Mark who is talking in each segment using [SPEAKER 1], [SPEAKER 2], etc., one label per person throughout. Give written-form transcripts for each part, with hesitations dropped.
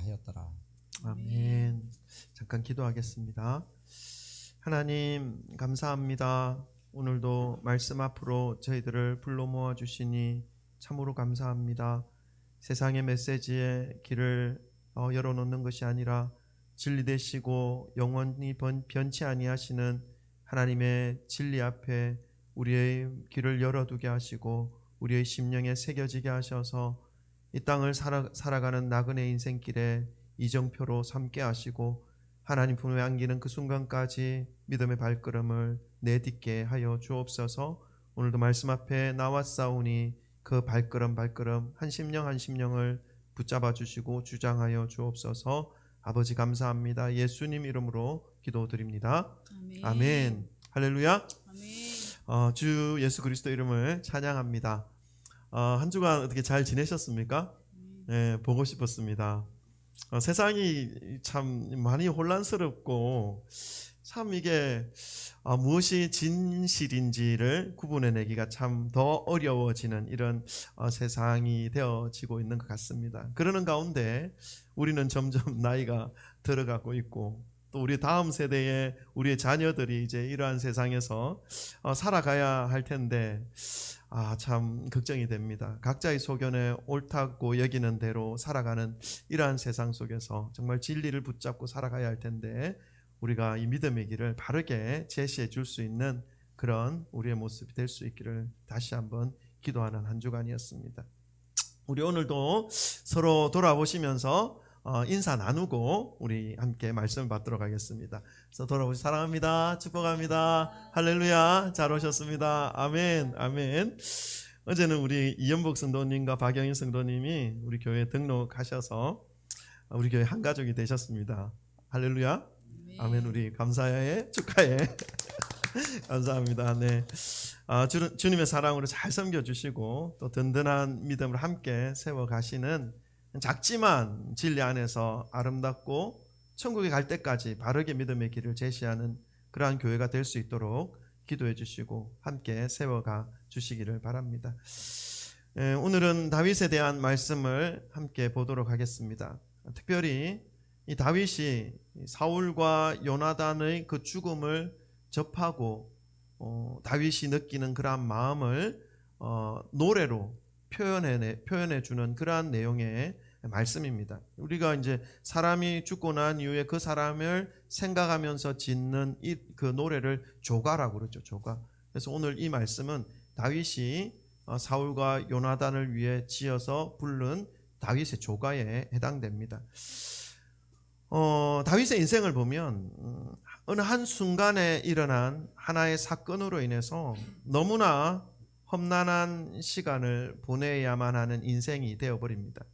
[SPEAKER 1] 하였더라.
[SPEAKER 2] 아멘. 잠깐 기도하겠습니다. 하나님 감사합니다. 오늘도 말씀 앞으로 저희들을 불러 모아 주시니 참으로 감사합니다. 세상의 메시지에 길을 열어놓는 것이 아니라 진리 되시고 영원히 변치 아니하시는 하나님의 진리 앞에 우리의 길을 열어두게 하시고 우리의 심령에 새겨지게 하셔서 이 땅을 살아가는 나그네 인생길에 이정표로 삼게 하시고 하나님 품에 안기는 그 순간까지 믿음의 발걸음을 내딛게 하여 주옵소서. 오늘도 말씀 앞에 나왔사오니 그 발걸음 한 심령 한 심령을 붙잡아 주시고 주장하여 주옵소서. 아버지 감사합니다. 예수님 이름으로 기도드립니다.
[SPEAKER 3] 아멘.
[SPEAKER 2] 아멘. 할렐루야.
[SPEAKER 3] 아멘.
[SPEAKER 2] 주 예수 그리스도 이름을 찬양합니다. 한 주간 어떻게 잘 지내셨습니까? 네, 보고 싶었습니다. 세상이 참 많이 혼란스럽고 참 이게 무엇이 진실인지를 구분해내기가 참 더 어려워지는 이런 세상이 되어지고 있는 것 같습니다. 그러는 가운데 우리는 점점 나이가 들어가고 있고 또 우리 다음 세대의 우리의 자녀들이 이제 이러한 세상에서 살아가야 할 텐데 참 걱정이 됩니다. 각자의 소견에 옳다고 여기는 대로 살아가는 이러한 세상 속에서 정말 진리를 붙잡고 살아가야 할 텐데 우리가 이 믿음의 길을 바르게 제시해 줄 수 있는 그런 우리의 모습이 될 수 있기를 다시 한번 기도하는 한 주간이었습니다. 우리 오늘도 서로 돌아보시면서 인사 나누고 우리 함께 말씀을 받도록 하겠습니다. 그래서 돌아보시 사랑합니다. 축복합니다. 할렐루야. 잘 오셨습니다. 아멘. 아멘. 어제는 우리 이연복 성도님과 박영인 성도님이 우리 교회에 등록하셔서 우리 교회 한 가족이 되셨습니다. 할렐루야. 아멘. 우리 감사해. 축하해. 감사합니다. 네. 주님의 사랑으로 잘 섬겨주시고 또 든든한 믿음으로 함께 세워가시는 작지만 진리 안에서 아름답고 천국에 갈 때까지 바르게 믿음의 길을 제시하는 그러한 교회가 될 수 있도록 기도해 주시고 함께 세워가 주시기를 바랍니다. 오늘은 다윗에 대한 말씀을 함께 보도록 하겠습니다. 특별히 이 다윗이 사울과 요나단의 그 죽음을 접하고 다윗이 느끼는 그러한 마음을 노래로 표현해 주는 그러한 내용의 말씀입니다. 우리가 이제 사람이 죽고 난 이후에 그 사람을 생각하면서 짓는 그 노래를 조가라고 그러죠. 조가. 그래서 오늘 이 말씀은 다윗이 사울과 요나단을 위해 지어서 부른 다윗의 조가에 해당됩니다. 다윗의 인생을 보면 어느 한 순간에 일어난 하나의 사건으로 인해서 너무나 험난한 시간을 보내야만 하는 인생이 되어버립니다.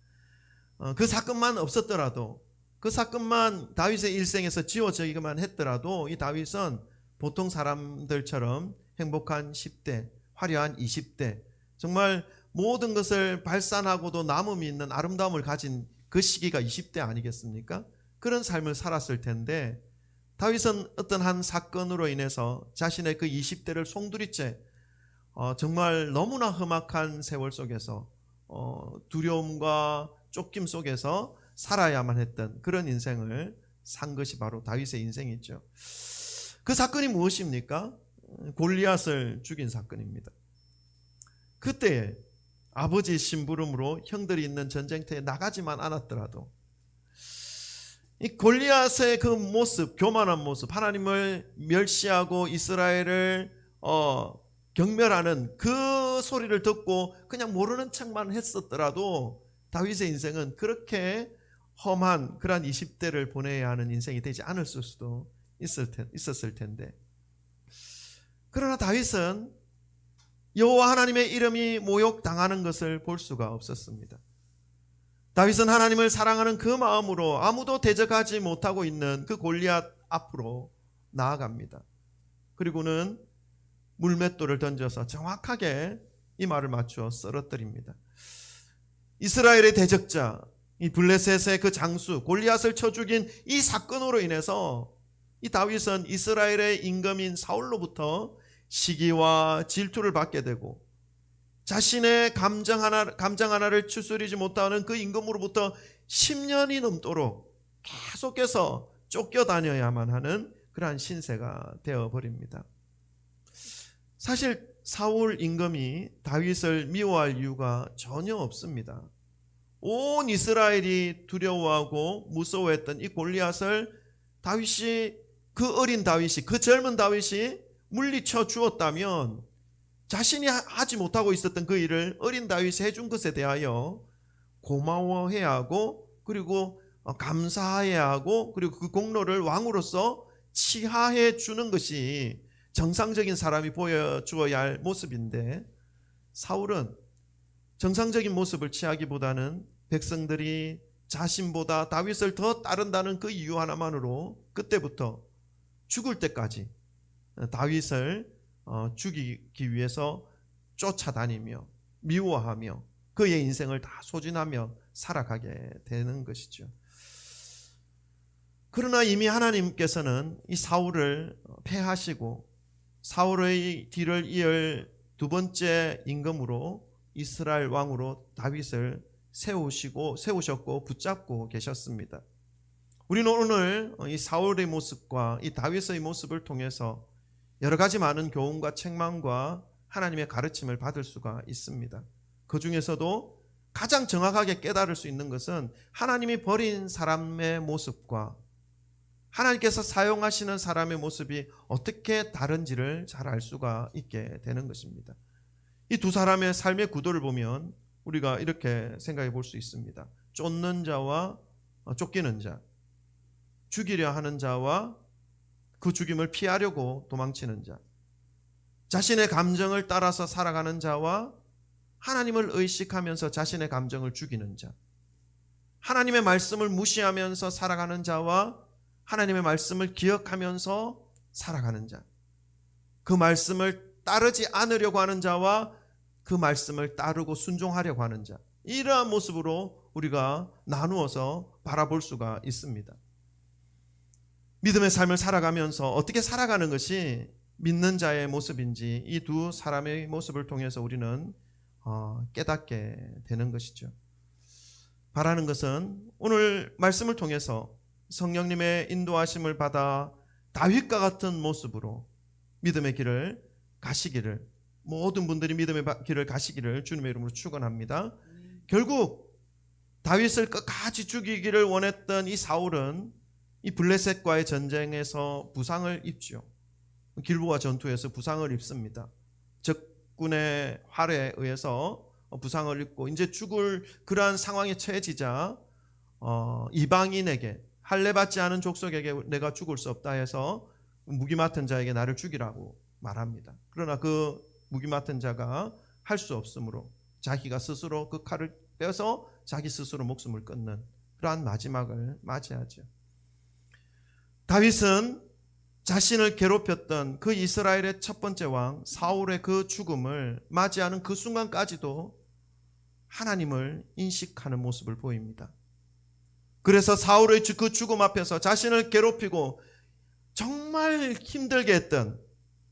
[SPEAKER 2] 그 사건만 없었더라도 그 사건만 다윗의 일생에서 지워지기만 했더라도 이 다윗은 보통 사람들처럼 행복한 10대, 화려한 20대, 정말 모든 것을 발산하고도 남음이 있는 아름다움을 가진 그 시기가 20대 아니겠습니까? 그런 삶을 살았을 텐데 다윗은 어떤 한 사건으로 인해서 자신의 그 20대를 송두리째 정말 너무나 험악한 세월 속에서 두려움과 쫓김 속에서 살아야만 했던 그런 인생을 산 것이 바로 다윗의 인생이죠. 그 사건이 무엇입니까? 골리앗을 죽인 사건입니다. 그때 아버지 심부름으로 형들이 있는 전쟁터에 나가지만 않았더라도 이 골리앗의 그 모습, 교만한 모습, 하나님을 멸시하고 이스라엘을 경멸하는 그 소리를 듣고 그냥 모르는 척만 했었더라도 다윗의 인생은 그렇게 험한 그러한 20대를 보내야 하는 인생이 되지 않을 수도 있었을 텐데, 그러나 다윗은 여호와 하나님의 이름이 모욕당하는 것을 볼 수가 없었습니다. 다윗은 하나님을 사랑하는 그 마음으로 아무도 대적하지 못하고 있는 그 골리앗 앞으로 나아갑니다. 그리고는 물맷돌을 던져서 정확하게 이 말을 맞추어 쓰러뜨립니다. 이스라엘의 대적자, 이 블레셋의 그 장수 골리앗을 쳐 죽인 이 사건으로 인해서 이 다윗은 이스라엘의 임금인 사울로부터 시기와 질투를 받게 되고 자신의 감정 하나를 추스리지 못하는 그 임금으로부터 10년이 넘도록 계속해서 쫓겨다녀야만 하는 그러한 신세가 되어버립니다. 사실 사울 임금이 다윗을 미워할 이유가 전혀 없습니다. 온 이스라엘이 두려워하고 무서워했던 이 골리앗을 다윗이, 그 어린 다윗이, 그 젊은 다윗이 물리쳐 주었다면 자신이 하지 못하고 있었던 그 일을 어린 다윗이 해준 것에 대하여 고마워해야 하고, 그리고 감사해야 하고, 그리고 그 공로를 왕으로서 치하해 주는 것이 정상적인 사람이 보여주어야 할 모습인데, 사울은 정상적인 모습을 취하기보다는 백성들이 자신보다 다윗을 더 따른다는 그 이유 하나만으로 그때부터 죽을 때까지 다윗을 죽이기 위해서 쫓아다니며 미워하며 그의 인생을 다 소진하며 살아가게 되는 것이죠. 그러나 이미 하나님께서는 이 사울을 패하시고 사울의 뒤를 이을 두 번째 임금으로 이스라엘 왕으로 다윗을 세우셨고 붙잡고 계셨습니다. 우리는 오늘 이 사울의 모습과 이 다윗의 모습을 통해서 여러 가지 많은 교훈과 책망과 하나님의 가르침을 받을 수가 있습니다. 그 중에서도 가장 정확하게 깨달을 수 있는 것은 하나님이 버린 사람의 모습과 하나님께서 사용하시는 사람의 모습이 어떻게 다른지를 잘 알 수가 있게 되는 것입니다. 이 두 사람의 삶의 구도를 보면 우리가 이렇게 생각해 볼 수 있습니다. 쫓는 자와 쫓기는 자, 죽이려 하는 자와 그 죽임을 피하려고 도망치는 자, 자신의 감정을 따라서 살아가는 자와 하나님을 의식하면서 자신의 감정을 죽이는 자, 하나님의 말씀을 무시하면서 살아가는 자와 하나님의 말씀을 기억하면서 살아가는 자, 그 말씀을 따르지 않으려고 하는 자와 그 말씀을 따르고 순종하려고 하는 자, 이러한 모습으로 우리가 나누어서 바라볼 수가 있습니다. 믿음의 삶을 살아가면서 어떻게 살아가는 것이 믿는 자의 모습인지 이 두 사람의 모습을 통해서 우리는 깨닫게 되는 것이죠. 바라는 것은 오늘 말씀을 통해서 성령님의 인도하심을 받아 다윗과 같은 모습으로 믿음의 길을 가시기를, 모든 분들이 믿음의 길을 가시기를 주님의 이름으로 축원합니다. 결국 다윗을 끝까지 죽이기를 원했던 이 사울은 이 블레셋과의 전쟁에서 부상을 입죠. 길보아 전투에서 부상을 입습니다. 적군의 활에 의해서 부상을 입고 이제 죽을 그러한 상황에 처해지자 이방인에게, 할례받지 않은 족속에게 내가 죽을 수 없다 해서 무기 맡은 자에게 나를 죽이라고 말합니다. 그러나 그 무기 맡은 자가 할 수 없으므로 자기가 스스로 그 칼을 빼서 자기 스스로 목숨을 끊는 그러한 마지막을 맞이하죠. 다윗은 자신을 괴롭혔던 그 이스라엘의 첫 번째 왕 사울의 그 죽음을 맞이하는 그 순간까지도 하나님을 인식하는 모습을 보입니다. 그래서 사울의 그 죽음 앞에서 자신을 괴롭히고 정말 힘들게 했던,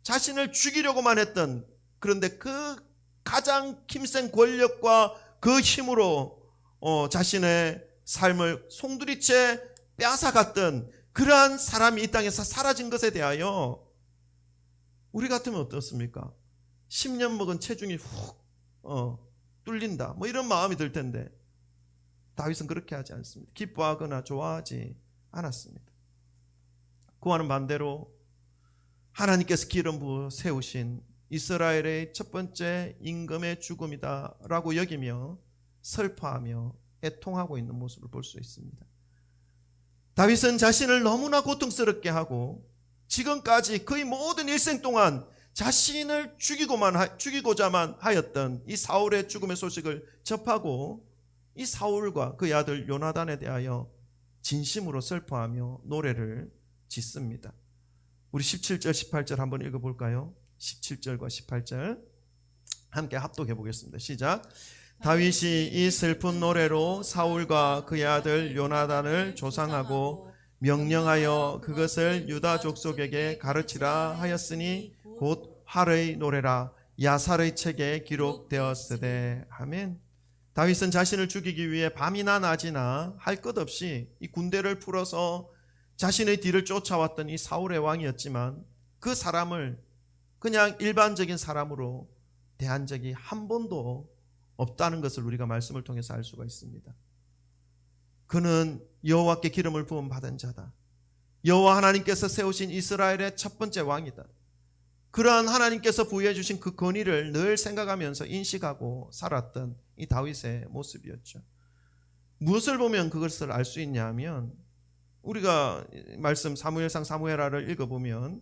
[SPEAKER 2] 자신을 죽이려고만 했던, 그런데 그 가장 힘센 권력과 그 힘으로 자신의 삶을 송두리째 빼앗아갔던 그러한 사람이 이 땅에서 사라진 것에 대하여 우리 같으면 어떻습니까? 10년 먹은 체중이 훅 뚫린다, 뭐 이런 마음이 들 텐데 다윗은 그렇게 하지 않습니다. 기뻐하거나 좋아하지 않았습니다. 그와는 반대로 하나님께서 기름 부어 세우신 이스라엘의 첫 번째 임금의 죽음이다 라고 여기며 슬퍼하며 애통하고 있는 모습을 볼 수 있습니다. 다윗은 자신을 너무나 고통스럽게 하고 지금까지 그의 모든 일생 동안 자신을 죽이고자만 하였던 이 사울의 죽음의 소식을 접하고 이 사울과 그의 아들 요나단에 대하여 진심으로 슬퍼하며 노래를 짓습니다. 우리 17절 18절 한번 읽어볼까요? 17절과 18절 함께 합독해 보겠습니다. 시작. 다윗이 이 슬픈 노래로 사울과 그의 아들 요나단을 조상하고 명령하여 그것을 유다 족속에게 가르치라 하였으니 곧 활의 노래라 야살의 책에 기록되었으되. 아멘. 다윗은 자신을 죽이기 위해 밤이나 낮이나 할 것 없이 이 군대를 풀어서 자신의 뒤를 쫓아왔던 이 사울의 왕이었지만 그 사람을 그냥 일반적인 사람으로 대한 적이 한 번도 없다는 것을 우리가 말씀을 통해서 알 수가 있습니다. 그는 여호와께 기름을 부음 받은 자다. 여호와 하나님께서 세우신 이스라엘의 첫 번째 왕이다. 그러한 하나님께서 부여해 주신 그 권위를 늘 생각하면서 인식하고 살았던 이 다윗의 모습이었죠. 무엇을 보면 그것을 알 수 있냐 하면 우리가 말씀 사무엘상 사무엘하를 읽어보면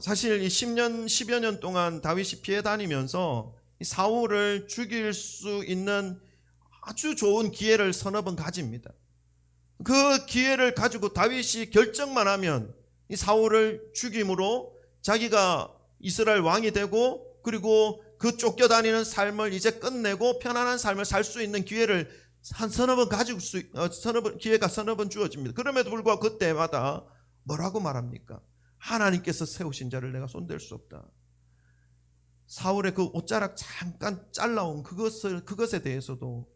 [SPEAKER 2] 사실 이 10여 년 동안 다윗이 피해 다니면서 사울을 죽일 수 있는 아주 좋은 기회를 서너 번 가집니다. 그 기회를 가지고 다윗이 결정만 하면 이 사울을 죽임으로 자기가 이스라엘 왕이 되고 그리고 그 쫓겨다니는 삶을 이제 끝내고 편안한 삶을 살 수 있는 기회를 한 서너 번 가지고 기회가 서너 번 주어집니다. 그럼에도 불구하고 그때마다 뭐라고 말합니까? 하나님께서 세우신 자를 내가 손댈 수 없다. 사울의 그 옷자락 잠깐 잘라온 그것에 대해서도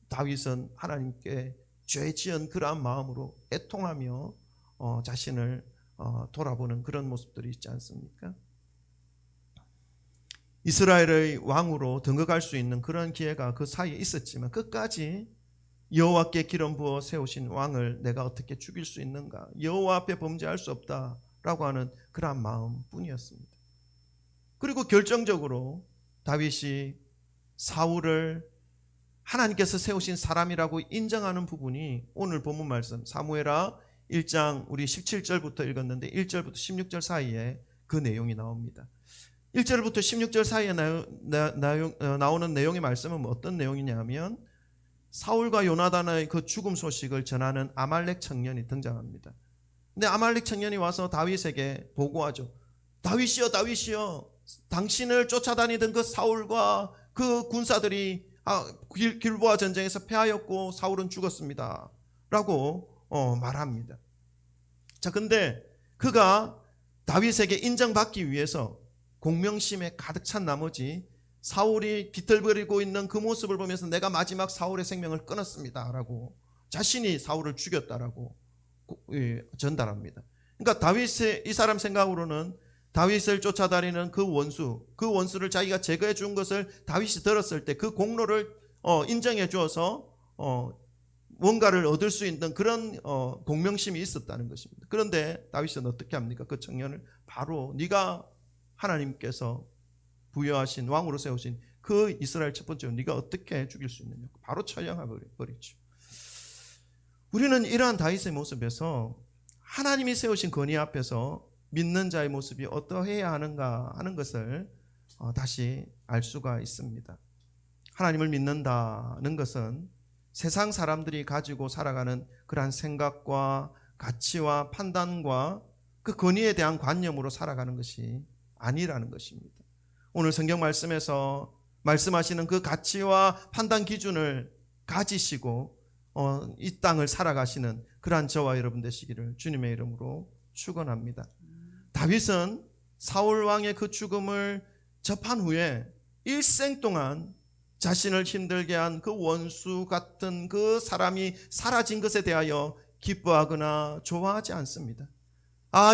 [SPEAKER 2] 다윗은 하나님께 죄 지은 그러한 마음으로 애통하며 자신을 돌아보는 그런 모습들이 있지 않습니까? 이스라엘의 왕으로 등극할 수 있는 그런 기회가 그 사이에 있었지만 끝까지 여호와께 기름 부어 세우신 왕을 내가 어떻게 죽일 수 있는가, 여호와 앞에 범죄할 수 없다라고 하는 그러한 마음뿐이었습니다. 그리고 결정적으로 다윗이 사울을 하나님께서 세우신 사람이라고 인정하는 부분이 오늘 본문 말씀 사무엘하 1장 우리 17절부터 읽었는데 1절부터 16절 사이에 그 내용이 나옵니다. 1절부터 16절 사이에 나오는 내용의 말씀은 어떤 내용이냐 하면 사울과 요나단의 그 죽음 소식을 전하는 아말렉 청년이 등장합니다. 근데 아말렉 청년이 와서 다윗에게 보고하죠. 다윗이여, 다윗이여, 당신을 쫓아다니던 그 사울과 그 군사들이 길보아 전쟁에서 패하였고 사울은 죽었습니다 라고 말합니다. 자, 근데 그가 다윗에게 인정받기 위해서 공명심에 가득 찬 나머지 사울이 비틀거리고 있는 그 모습을 보면서 내가 마지막 사울의 생명을 끊었습니다 라고 자신이 사울을 죽였다라고 전달합니다. 그러니까 다윗의 이 사람 생각으로는 다윗을 쫓아다니는 그 원수를 자기가 제거해 준 것을 다윗이 들었을 때 그 공로를 인정해 주어서 뭔가를 얻을 수 있는 그런 공명심이 있었다는 것입니다. 그런데 다윗은 어떻게 합니까? 그 청년을 바로 네가 하나님께서 부여하신 왕으로 세우신 그 이스라엘 첫 번째 네가 어떻게 죽일 수 있느냐, 바로 처형해 버리죠. 우리는 이러한 다윗의 모습에서 하나님이 세우신 권위 앞에서 믿는 자의 모습이 어떠해야 하는가 하는 것을 다시 알 수가 있습니다. 하나님을 믿는다는 것은 세상 사람들이 가지고 살아가는 그러한 생각과 가치와 판단과 그 권위에 대한 관념으로 살아가는 것이 아니라는 것입니다. 오늘 성경 말씀에서 말씀하시는 그 가치와 판단 기준을 가지시고 이 땅을 살아가시는 그러한 저와 여러분 되시기를 주님의 이름으로 축원합니다. 다윗은 사울 왕의 그 죽음을 접한 후에 일생 동안 자신을 힘들게 한 그 원수 같은 그 사람이 사라진 것에 대하여 기뻐하거나 좋아하지 않습니다.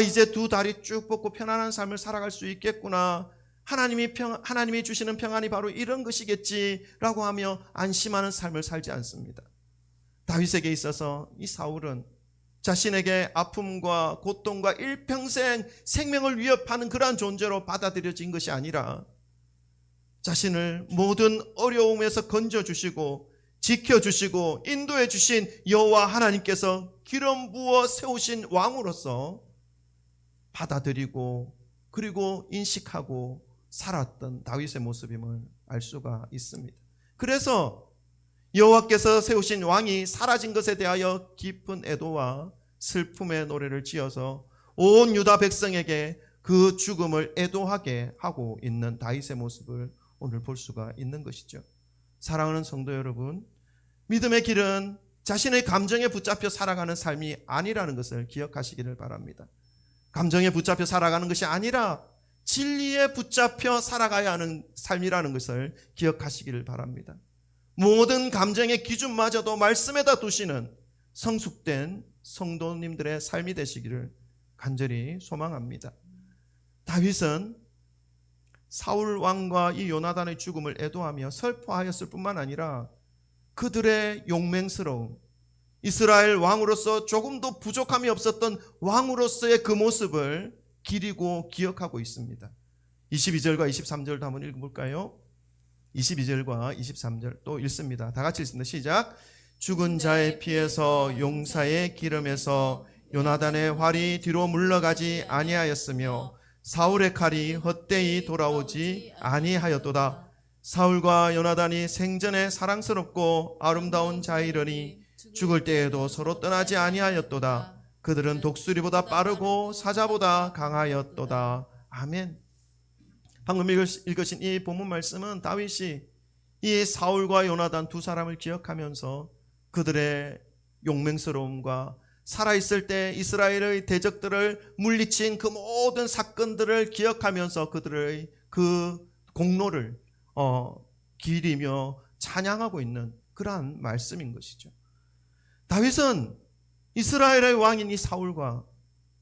[SPEAKER 2] 이제 두 다리 쭉 뻗고 편안한 삶을 살아갈 수 있겠구나, 하나님이 주시는 평안이 바로 이런 것이겠지라고 하며 안심하는 삶을 살지 않습니다. 다윗에게 있어서 이 사울은 자신에게 아픔과 고통과 일평생 생명을 위협하는 그러한 존재로 받아들여진 것이 아니라 자신을 모든 어려움에서 건져주시고 지켜주시고 인도해 주신 여호와 하나님께서 기름 부어 세우신 왕으로서 받아들이고 그리고 인식하고 살았던 다윗의 모습임을 알 수가 있습니다. 그래서 여호와께서 세우신 왕이 사라진 것에 대하여 깊은 애도와 슬픔의 노래를 지어서 온 유다 백성에게 그 죽음을 애도하게 하고 있는 다윗의 모습을 오늘 볼 수가 있는 것이죠. 사랑하는 성도 여러분, 믿음의 길은 자신의 감정에 붙잡혀 살아가는 삶이 아니라는 것을 기억하시기를 바랍니다. 감정에 붙잡혀 살아가는 것이 아니라 진리에 붙잡혀 살아가야 하는 삶이라는 것을 기억하시기를 바랍니다. 모든 감정의 기준마저도 말씀에다 두시는 성숙된 성도님들의 삶이 되시기를 간절히 소망합니다. 다윗은 사울 왕과 이 요나단의 죽음을 애도하며 슬퍼하였을 뿐만 아니라 그들의 용맹스러움, 이스라엘 왕으로서 조금도 부족함이 없었던 왕으로서의 그 모습을 기리고 기억하고 있습니다. 22절과 23절도 한번 읽어볼까요? 22절과 23절 또 읽습니다. 다 같이 읽습니다. 시작. 죽은 자의 피에서 용사의 기름에서 요나단의 활이 뒤로 물러가지 아니하였으며 사울의 칼이 헛되이 돌아오지 아니하였도다. 사울과 요나단이 생전에 사랑스럽고 아름다운 자이러니 죽을 때에도 서로 떠나지 아니하였도다. 그들은 독수리보다 빠르고 사자보다 강하였도다. 아멘. 방금 읽으신 이 본문 말씀은 다윗이 이 사울과 요나단 두 사람을 기억하면서 그들의 용맹스러움과 살아있을 때 이스라엘의 대적들을 물리친 그 모든 사건들을 기억하면서 그들의 그 공로를 기리며 찬양하고 있는 그러한 말씀인 것이죠. 다윗은 이스라엘의 왕인 이 사울과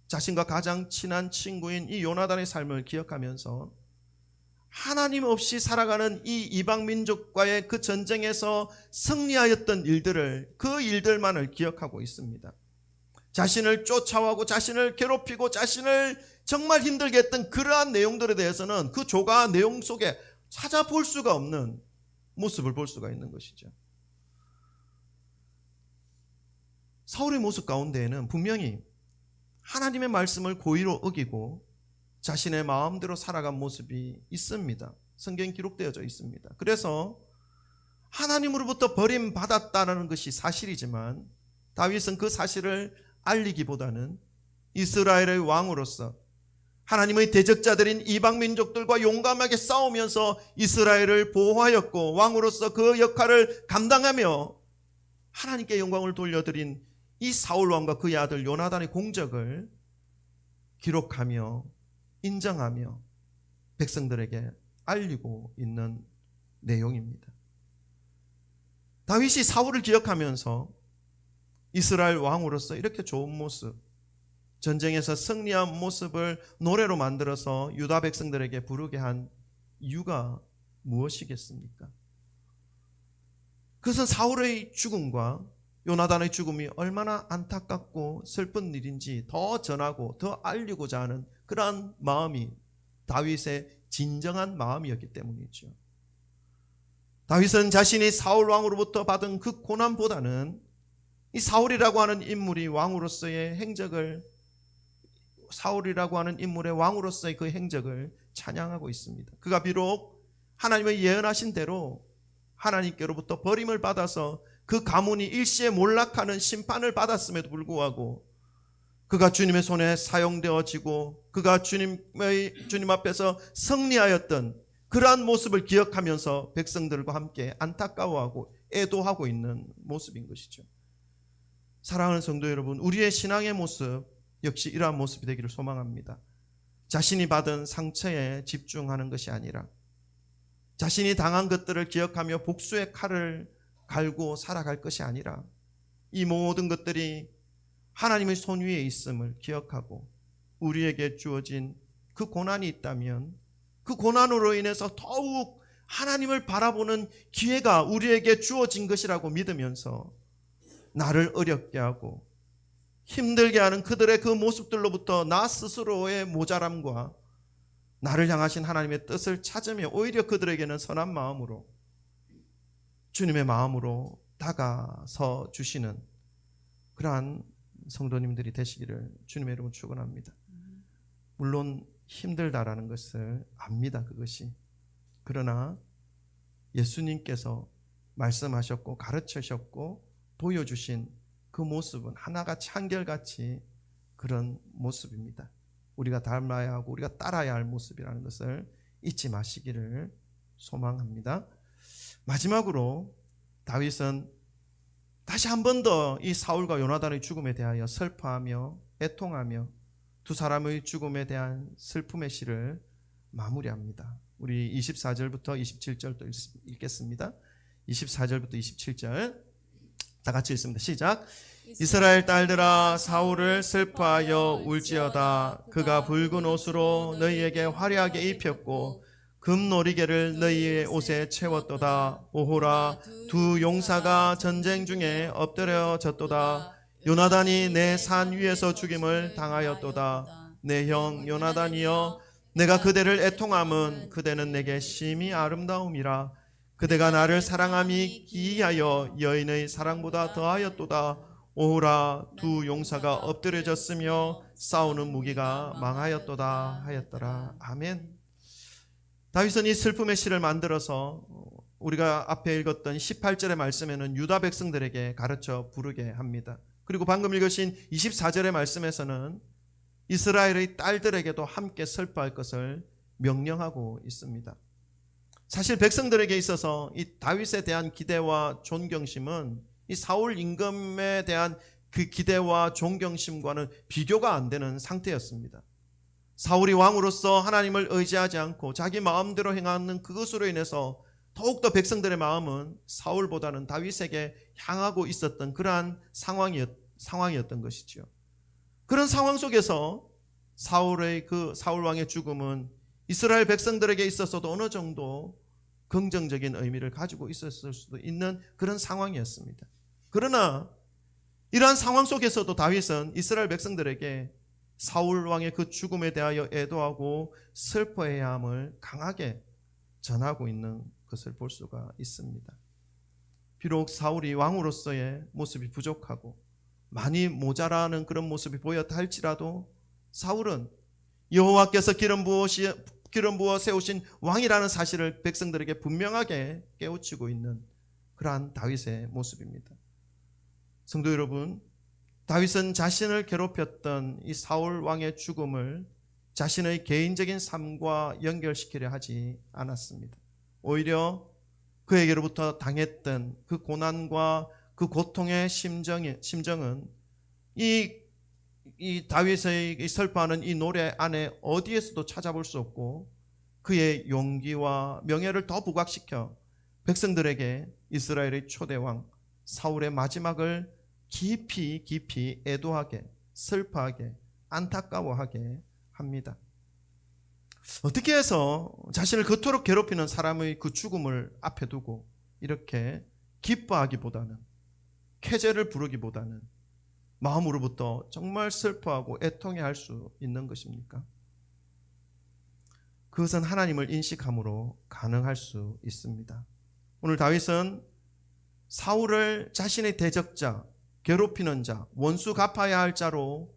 [SPEAKER 2] 자신과 가장 친한 친구인 이 요나단의 삶을 기억하면서 하나님 없이 살아가는 이 이방 민족과의 그 전쟁에서 승리하였던 일들을, 그 일들만을 기억하고 있습니다. 자신을 쫓아오고 자신을 괴롭히고 자신을 정말 힘들게 했던 그러한 내용들에 대해서는 그 조가 내용 속에 찾아볼 수가 없는 모습을 볼 수가 있는 것이죠. 사울의 모습 가운데에는 분명히 하나님의 말씀을 고의로 어기고 자신의 마음대로 살아간 모습이 있습니다. 성경에 기록되어져 있습니다. 그래서 하나님으로부터 버림받았다는 것이 사실이지만 다윗은 그 사실을 알리기보다는 이스라엘의 왕으로서 하나님의 대적자들인 이방 민족들과 용감하게 싸우면서 이스라엘을 보호하였고 왕으로서 그 역할을 감당하며 하나님께 영광을 돌려드린 이 사울 왕과 그의 아들 요나단의 공적을 기록하며 인정하며 백성들에게 알리고 있는 내용입니다. 다윗이 사울을 기억하면서 이스라엘 왕으로서 이렇게 좋은 모습, 전쟁에서 승리한 모습을 노래로 만들어서 유다 백성들에게 부르게 한 이유가 무엇이겠습니까? 그것은 사울의 죽음과 요나단의 죽음이 얼마나 안타깝고 슬픈 일인지 더 전하고 더 알리고자 하는 그러한 마음이 다윗의 진정한 마음이었기 때문이죠. 다윗은 자신이 사울 왕으로부터 받은 그 고난보다는 이 사울이라고 하는 인물이 왕으로서의 행적을, 사울이라고 하는 인물의 왕으로서의 그 행적을 찬양하고 있습니다. 그가 비록 하나님의 예언하신 대로 하나님께로부터 버림을 받아서 그 가문이 일시에 몰락하는 심판을 받았음에도 불구하고 그가 주님의 손에 사용되어지고 그가 주님 앞에서 승리하였던 그러한 모습을 기억하면서 백성들과 함께 안타까워하고 애도하고 있는 모습인 것이죠. 사랑하는 성도 여러분, 우리의 신앙의 모습 역시 이러한 모습이 되기를 소망합니다. 자신이 받은 상처에 집중하는 것이 아니라 자신이 당한 것들을 기억하며 복수의 칼을 갈고 살아갈 것이 아니라 이 모든 것들이 하나님의 손 위에 있음을 기억하고 우리에게 주어진 그 고난이 있다면 그 고난으로 인해서 더욱 하나님을 바라보는 기회가 우리에게 주어진 것이라고 믿으면서 나를 어렵게 하고 힘들게 하는 그들의 그 모습들로부터 나 스스로의 모자람과 나를 향하신 하나님의 뜻을 찾으며 오히려 그들에게는 선한 마음으로 주님의 마음으로 다가서 주시는 그러한 성도님들이 되시기를 주님의 이름으로 축원합니다. 물론 힘들다라는 것을 압니다. 그것이. 그러나 예수님께서 말씀하셨고 가르치셨고 보여주신 그 모습은 하나같이 한결같이 그런 모습입니다. 우리가 닮아야 하고 우리가 따라야 할 모습이라는 것을 잊지 마시기를 소망합니다. 마지막으로 다윗은 다시 한 번 더 이 사울과 요나단의 죽음에 대하여 슬퍼하며 애통하며 두 사람의 죽음에 대한 슬픔의 시를 마무리합니다. 우리 24절부터 27절도 읽겠습니다. 24절부터 27절 다 같이 읽습니다. 시작. 이스라엘 딸들아 사울을 슬퍼하여 울지어다. 그가 붉은 옷으로 너희에게 화려하게 입혔고 금노리개를 너희의 옷에 채웠도다. 오호라, 두 용사가 전쟁 중에 엎드려졌도다. 요나단이 내 산 위에서 죽임을 당하였도다. 내 형 요나단이여, 내가 그대를 애통함은 그대는 내게 심히 아름다움이라. 그대가 나를 사랑함이 기이하여 여인의 사랑보다 더하였도다. 오호라, 두 용사가 엎드려졌으며 싸우는 무기가 망하였도다 하였더라. 아멘. 다윗은 이 슬픔의 시를 만들어서 우리가 앞에 읽었던 18절의 말씀에는 유다 백성들에게 가르쳐 부르게 합니다. 그리고 방금 읽으신 24절의 말씀에서는 이스라엘의 딸들에게도 함께 슬퍼할 것을 명령하고 있습니다. 사실 백성들에게 있어서 이 다윗에 대한 기대와 존경심은 이 사울 임금에 대한 그 기대와 존경심과는 비교가 안 되는 상태였습니다. 사울이 왕으로서 하나님을 의지하지 않고 자기 마음대로 행하는 그것으로 인해서 더욱더 백성들의 마음은 사울보다는 다윗에게 향하고 있었던 그러한 상황이었던 것이죠. 그런 상황 속에서 사울의 그 사울 왕의 죽음은 이스라엘 백성들에게 있어서도 어느 정도 긍정적인 의미를 가지고 있었을 수도 있는 그런 상황이었습니다. 그러나 이러한 상황 속에서도 다윗은 이스라엘 백성들에게 사울 왕의 그 죽음에 대하여 애도하고 슬퍼해야 함을 강하게 전하고 있는 것을 볼 수가 있습니다. 비록 사울이 왕으로서의 모습이 부족하고 많이 모자라는 그런 모습이 보였다 할지라도 사울은 여호와께서 기름 부어 세우신 왕이라는 사실을 백성들에게 분명하게 깨우치고 있는 그러한 다윗의 모습입니다. 성도 여러분, 다윗은 자신을 괴롭혔던 이 사울 왕의 죽음을 자신의 개인적인 삶과 연결시키려 하지 않았습니다. 오히려 그에게로부터 당했던 그 고난과 그 고통의 심정은 이 다윗의 슬퍼하는 이 노래 안에 어디에서도 찾아볼 수 없고 그의 용기와 명예를 더 부각시켜 백성들에게 이스라엘의 초대왕 사울의 마지막을 깊이 애도하게, 슬퍼하게, 안타까워하게 합니다. 어떻게 해서 자신을 그토록 괴롭히는 사람의 그 죽음을 앞에 두고 이렇게 기뻐하기보다는, 쾌재를 부르기보다는 마음으로부터 정말 슬퍼하고 애통해할 수 있는 것입니까? 그것은 하나님을 인식함으로 가능할 수 있습니다. 오늘 다윗은 사울을 자신의 대적자, 괴롭히는 자, 원수 갚아야 할 자로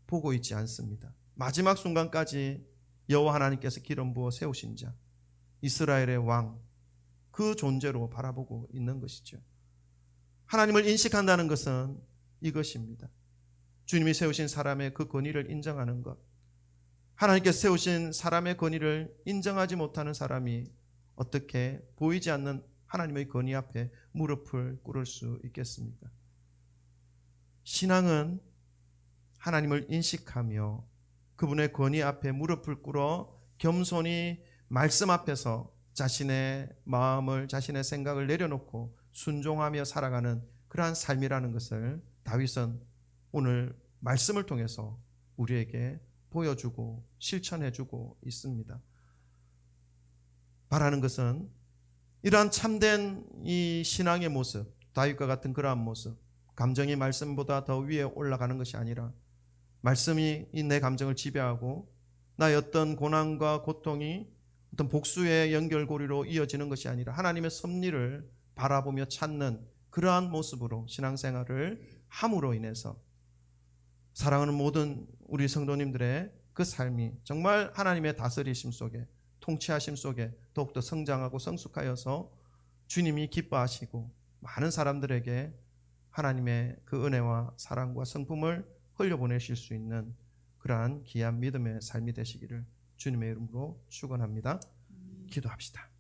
[SPEAKER 2] 보고 있지 않습니다. 마지막 순간까지 여호와 하나님께서 기름 부어 세우신 자, 이스라엘의 왕, 그 존재로 바라보고 있는 것이죠. 하나님을 인식한다는 것은 이것입니다. 주님이 세우신 사람의 그 권위를 인정하는 것. 하나님께서 세우신 사람의 권위를 인정하지 못하는 사람이 어떻게 보이지 않는 하나님의 권위 앞에 무릎을 꿇을 수 있겠습니까? 신앙은 하나님을 인식하며 그분의 권위 앞에 무릎을 꿇어 겸손히 말씀 앞에서 자신의 마음을, 자신의 생각을 내려놓고 순종하며 살아가는 그러한 삶이라는 것을 다윗은 오늘 말씀을 통해서 우리에게 보여주고 실천해주고 있습니다. 바라는 것은 이러한 참된 이 신앙의 모습, 다윗과 같은 그러한 모습, 감정이 말씀보다 더 위에 올라가는 것이 아니라 말씀이 내 감정을 지배하고 나의 어떤 고난과 고통이 어떤 복수의 연결고리로 이어지는 것이 아니라 하나님의 섭리를 바라보며 찾는 그러한 모습으로 신앙생활을 함으로 인해서 사랑하는 모든 우리 성도님들의 그 삶이 정말 하나님의 다스리심 속에, 통치하심 속에 더욱더 성장하고 성숙하여서 주님이 기뻐하시고 많은 사람들에게 하나님의 그 은혜와 사랑과 성품을 흘려보내실 수 있는 그러한 귀한 믿음의 삶이 되시기를 주님의 이름으로 축원합니다. 기도합시다.